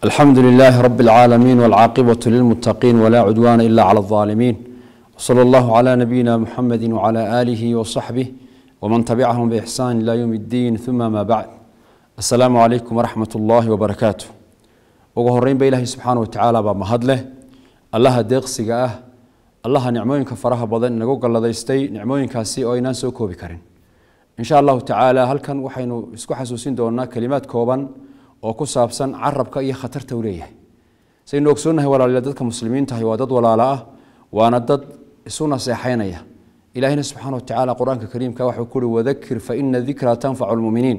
الحمد لله رب العالمين والعاقبة للمتقين ولا عدوان إلا على الظالمين وصلى الله على نبينا محمد وعلى آله وصحبه ومن تبعهم بإحسان إلى يوم الدين ثم ما بعد السلام عليكم ورحمة الله وبركاته وهرين بإله سبحانه وتعالى بمهد له الله ديقسيقه الله نعموين كفرها بضن نقول الله ديستي نعموين كاسي أو ينسو كوبي كرين إن شاء الله تعالى هل كان وحينو اسكو حسوسين دونا كلمات كوبان oo ku saabsan carabka iyo khatarta uu leeyahay saynu ogsoonahay walaalada dadka muslimiinta ah waa dad walaalo ah waana dad isu naseexaynaya ilaahina subhanahu wa ta'ala quraanka kariimka wuxuu ku wadakir fa inna dhikra tanfa'u almu'minin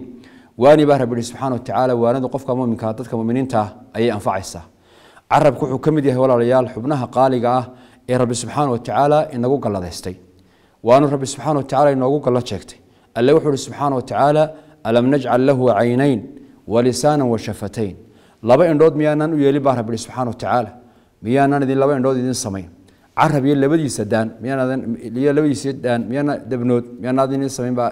waani baa rabbi subhanahu wa ta'ala waanada qofka mu'minka dadka mu'miniinta ayay anfacaysaa carabku wuxuu kamid yahay walaalayaal xubnaha qaaliga ah ee rabbi subhanahu wa ta'ala inagu galladaystay waanu rabbi subhanahu wa ta'ala inagu galla sheegtay alle wuxuu subhanahu wa ta'ala alam naj'al lahu 'aynayn ولسانا وشفتين لبا اندود ميانان ويلي بار ربي سبحانه وتعالى ميانان دين لبا اندود دين سمين عرب يلبديس دان ميانان يلبديس دان ميانا دبنود ميانان دين سمين با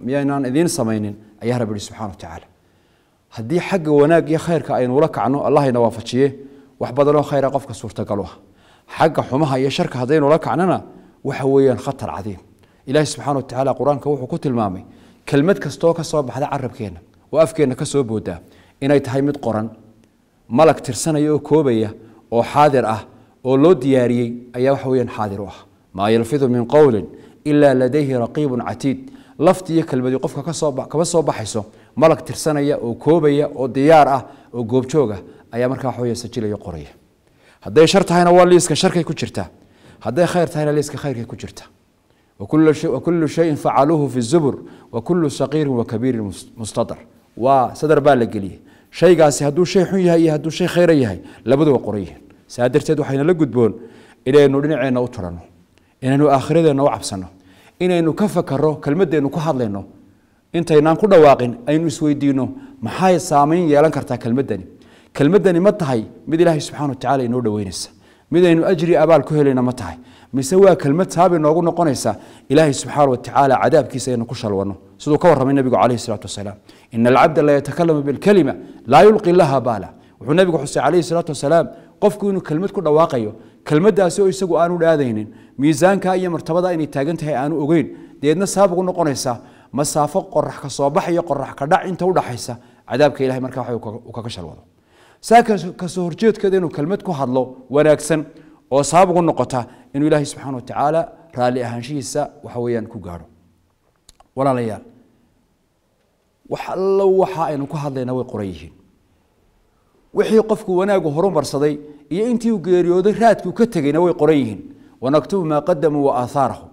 ميانان دين سمينين اي ربي سبحانه وتعالى هدي حق وناق يا خيرك اين ولا كعنو الله ينوافجيه wax badan oo khayr qofka suurtagal ah xaq xumaha iyo sharka hadeen wala kacnana waxa weeyaan khatar cadiim ilaahay subhanahu wa ta'ala quraanka wuxuu ku tilmaamay kelmad kasto ka soo baxda carabkeena وأفكارنا كسب بودا إن يتهمد قرن ملك ترسنا يوكوبية أو حاضر أو لو دياري أي وحويا حاضر ما يلفظ من قول إلا لديه رقيب عتيد لفت يكل بدي قفك كبصوب حسه ملك ترسنا يوكوبية أو ديار أو جوبشوجة أي مركا حويا سجل يقريه هذا شرط هنا والليس كشركة كشرته هذا خير هنا ليس كخير كشرته وكل شيء فعلوه في الزبر وكل صغير وكبير مستطر وصدر بالك ليه شيء قاسي هدو شيء حيه هدو شيء خير يهي لبدو قريه سادرتد وحين لقدبون الى انه دنيعنا وترنو انه اخرتنا وعبسنو انه كفكرو كلمه انه كحدلينو انتينان ku dhawaaqin aynu isweydiino maxay saameyn yeelan kartaa kelmadani ma tahay mid ilaahay subhanahu wa ta'ala inoo dhaweynaysa mid aynu ajri abaal ku helayna ma tahay mise waa kelmad saabi noogu noqonaysa ilaahay subhanahu wa ta'ala cadaabkiisa inuu ku shalwano sidoo ka warramay nabiga kaleey salaatu wasalaam in al-abd la yatakallamu bil kalima la yulqi laha bala wuxuu nabigu xusay kaleey salaatu wasalaam qofku inuu kelmad ku dhawaaqayo kelmadaasi oo isagu aanu dhaadaynin miisaanka iyo martabada inay taagan tahay aanu ogeyn deedna saabaq u noqonaysa masaafo qorax ka soo baxay qorax ka dhac inta u dhaxaysa cadaabka ilaahay markaa waxa uu ka shalwado saaka ka soo horjeedkeeda inuu kelmad ku hadlo wanaagsan oo saabaq u noqota inuu ilaahay subhanahu wa ta'ala raali ahaanshiisa waxa weeyaan ku gaaro walaalayaal waxa aynu ku hadlaynaa way qorayihiin wixii qofku wanaagu horumarsaday iyo intii uu geeriyooday raadku ka tagayna way qorayihiin wanaktubu ma qaddamu wa atharahu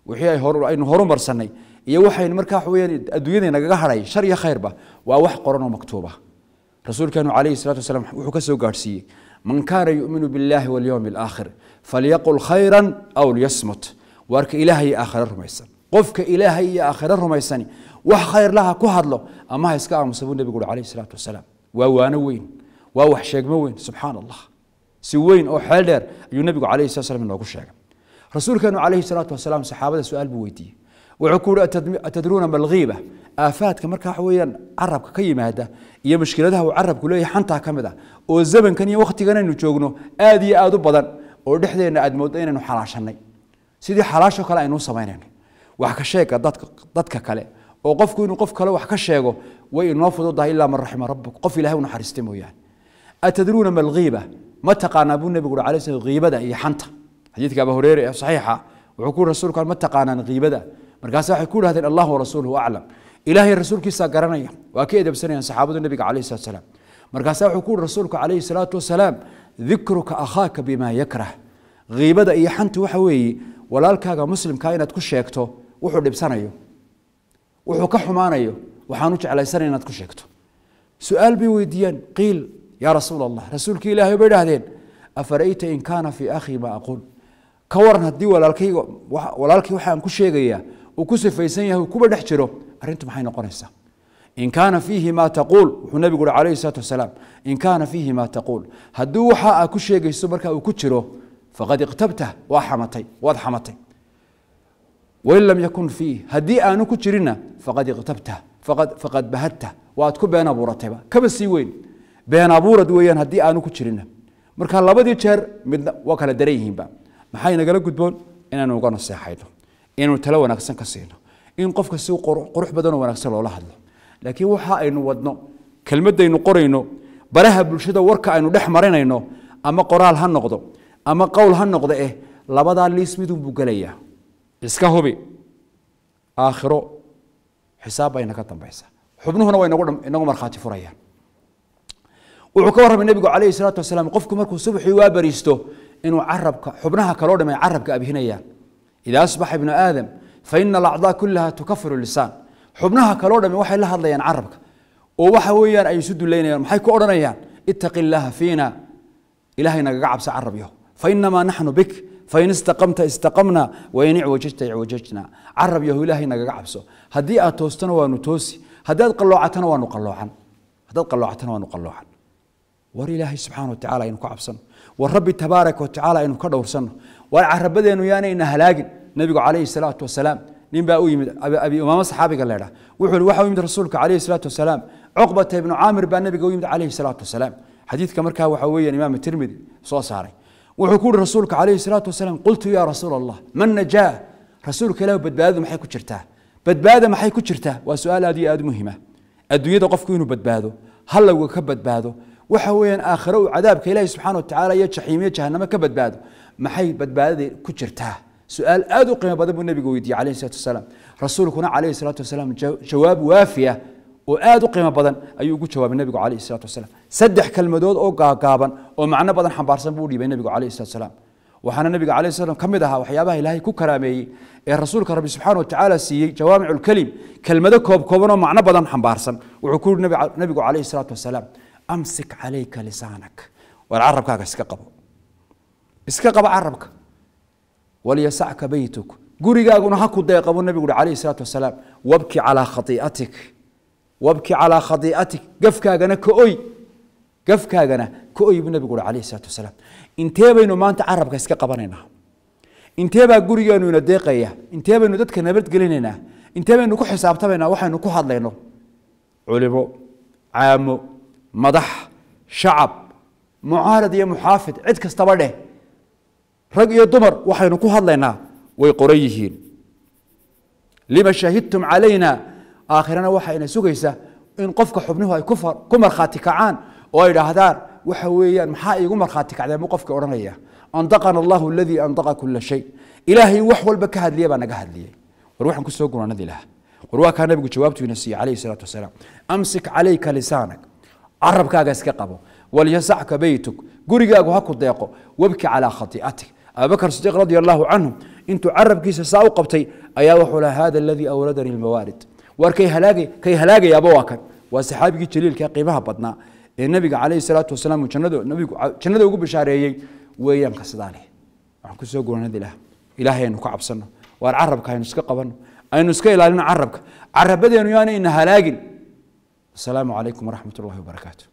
wixii aynu horumarsanay iyo waxaynu markaa wax weeyaan adduunyada naga haray shar iyo khayrba waa wax qoran oo maktuuba rasuulkeenu kaleey salaatu wasalaam wuxuu ka soo gaarsiiyay من كان يؤمن بالله واليوم الآخر فليقل خيرا أو ليصمت وارك إلهي آخر الرميسان قفك إلهي آخر الرميسان وح خير لها كهر له أما يسكع مصابون النبي يقول عليه الصلاة والسلام ووانا وين ووح شيق موين سبحان الله سوين أو حالر النبي عليه الصلاة والسلام إنه يقول شيق رسول كانوا عليه الصلاة والسلام صحابة سؤال بويتي وعكور أتدرون ما الغيبة آفات كمركا حويا عرب كيما هذا هي مشكلتها وعرب كله حنتها كمدا والزمن كان وقت كان إنه جوجنو آدي آدو بدن ودحدينا أدمودين إنه حلاشني سيدي حلاش وكلا إنه سمينين وحكى شيء ضدك كله وقفكوا إنه قف كله وحكى شيء وينافض ضد إلا من رحم ربك قف إلهي ونحرستمه يعني أتدرون ما الغيبة ما تقانا أبو النبي يقول عليه الصلاة غيبة ده هي حنتها حديث أبو هريرة صحيحة وعقول الرسول قال ما تقانا غيبة ده مركز يقول هذا الله ورسوله أعلم إلهي الرسول كيسا قرنيا وأكيد بسنة صحابة النبي عليه الصلاة والسلام مركز يقول رسولك عليه الصلاة والسلام ذكرك أخاك بما يكره غيبة إيه حنت وحوي ولا الكاغا مسلم كائنات كشيكتو وحو لبسانيو وحو كحمانيو وحانوش على سنة كشيكتو سؤال بويديان قيل يا رسول الله رسولك إلهي بيدهدين أفرأيت إن كان في أخي ما أقول كورنا الدي ولا الكي وحان كشيغيا وكسف فيسنيه وكبر دحجرو أرنتم حين قرنسا إن كان فيه ما تقول والنبي يقول عليه الصلاة والسلام إن كان فيه ما تقول هدو حاء كشيغي سبرك وكتشرو فقد اقتبته وضحمتي وإن لم يكن فيه هدي أنو كتشرنا فقد اقتبته فقد بهته وأتكب أنا برتبه كبسي وين been abuurad weeyaan haddii aanu ku jirin marka labadii jeer midna waa kala daran yihiinba maxay nagala gudboon inaanu uga naseexayno inuu talo wanaagsan ka siino in qofka si qurux badan oo wanaagsan loola hadlo laakiin waxa aynu wadno kelmadaynu qorayno baraha bulshada warka aynu dhex marinayno ama qoraal ha noqdo ama qowl ha noqdo labada liis midun buu galaya iska hubi aakhiro xisaab ayna ka dambaysa xubnuhuna way inagu markhaati furayaan wuxuu ka warramay nabigu calayhi salaatu wasalaam qofku markuu subaxii waa bariisto inuu carabka xubnaha kaloo dhamay carabka abhinayaan idaa asbaxa ibnu aadam fa ina alacdaa kullaha tukafiru lisaan xubnaha kaloo dhamay waxay la hadlayaan carabka oo waxa weeyaan ay isu duleynayaan maxay ku odhanayaan ittaqi illaaha fiina ilaahay nagaga cabsa carabyo fa inamaa naxnu bik fain istaqamta istaqamna wain icwajajta icwajajna carab yahu ilaahay nagaga cabso haddii aad toostana waanu toosi haddaad qalloocatana waanu qalloocan war ilaahay subxaana wa tacaala aynu ku cabsano war rabbi tabaaraka wa tacaala aynu ka dhowrsano war carabadeenu yaanayna halaagin nabigu calayhi salaatu wasalaam nin baa u yimid abi umaama saxaabiga leedha wuxuu waxa u yimid rasuulka calayhi salaatu wasalaam cuqbata ibnu caamir baa nabiga u yimid calayhi salaatu wasalaam xadiidka markaa waxa weeyaan imaam tirmidi soo saaray wuxuu ku yidhi rasuulka calayhi salaatu wasalaam qultu yaa rasuul allah man najaa rasuulka ilaahu badbaadadu maxay ku jirtaa badbaada maxay ku jirtaa waa su-aal aad iyo aad muhiima adduunyada qofku inuu badbaado halowga ka badbaado waxa weeyaan aakhiro uu cadaabka ilaahay subxaana wa tacaala iyo jaxiimiyo jahannamo ka badbaado maxay badbaadada ku jirtaa su-aal aad u qiimo badan buu nabigu weydiiyey calayhi salaatu wasalaam rasuulkuna calayhi salaatu wasalaam jawaab waafiya oo aad u qiimo badan ayuu ugu jawaabay nabigu calayhi salaatu wasalaam saddex kelmadood oo gaagaaban oo macno badan xambaarsan buu u dhiibay nabigu calayhi salaatu wasalaam waxaana nabiga calayhi salaam ka mid ahaa waxyaabaha ilaahay ku karaameeyey ee rasuulka rabbi subxaana wa tacaala siiyey jawaamicu lkelim kelmado koobkooban oo macno badan xambaarsan wuxuu ku yidhi nabigu calayhi salaatu wasalaam amsik calayka lisaanak war carabkaaga iska qaba carabka walyasacka beytuk gurigaaguna ha ku deeqa buu nabigu yihi calayhi salaatu wasalaam wabki calaa khatii'atik gafkaagana ka oy buu nabigu yihi calayhi salaatu wasalaam intee baynu maanta carabka iska qabanaynaa intee baa gurigeenu ina deeqaya intee baynu dadka nabadgelinaynaa intee baynu ku xisaabtamaynaa waxaynu ku hadlayno culimo caamo madax shacab mucaarad iyo muxaafid cid kastaba dheh rag iyo dumar waxaynu ku hadlaynaa way qoran yihiin lima shahidtum calayna aakhirana waxayna sugaysaa in qofka xubnuhu ay ku markhaati kacaan oo ay idhaahdaan waxa weeyaan maxaa iigu markhaati kacdeen buu qofka odhanaya andaqana allahu aladii andaqa kula shay ilaahay wax walba ka hadliya baa naga hadliyey war waxaan ku soo gunaanadi lahaa war waa kaa nabigu jawaabtuina siiyey calayhi salaatu wasalaam amsik calayka lisaanak carabkaaga iska qabo walyasacka beytuk gurigaagu ha ku deeqo wabki calaa khatii'atik abubakar sidiiq radia allahu canhu intuu carabkiisa saa u qabtay ayaa wuxuu lahaa hada aladii awladani lmawaarid war kay halaagayaaba waa kan waa saxaabigii jaliilka qiimaha badnaa ee nabiga calayhi salaatu wasalaam jannada ugu bishaareeyey weeyaan ka sidaa leh waxaan ku soo guranadi laha ilaahay aynu ka cabsano waar carabka aynu iska qabanno aynu iska ilaalino carabka carabadeenu yaanayna halaagin السلام عليكم ورحمة الله وبركاته.